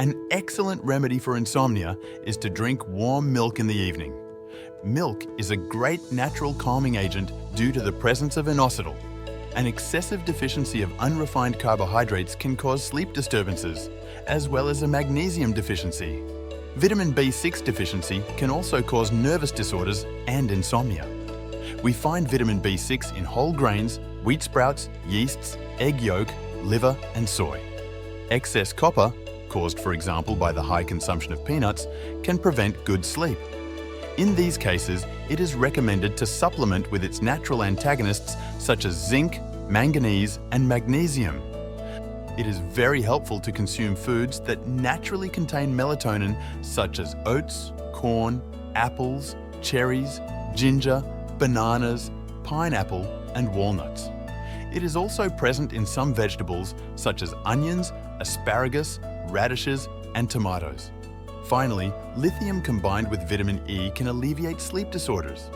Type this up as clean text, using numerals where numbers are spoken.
An excellent remedy for insomnia is to drink warm milk in the evening. Milk is a great natural calming agent due to the presence of inositol. An excessive deficiency of unrefined carbohydrates can cause sleep disturbances, as well as a magnesium deficiency. Vitamin B6 deficiency can also cause nervous disorders and insomnia. We find vitamin B6 in whole grains, wheat sprouts, yeasts, egg yolk, liver, and soy. Excess copper, caused for example by the high consumption of peanuts, can prevent good sleep. In these cases, it is recommended to supplement with its natural antagonists such as zinc, manganese, and magnesium. It is very helpful to consume foods that naturally contain melatonin such as oats, corn, apples, cherries, ginger, bananas, pineapple, and walnuts. It is also present in some vegetables such as onions, asparagus, radishes, and tomatoes. Finally, lithium combined with vitamin E can alleviate sleep disorders.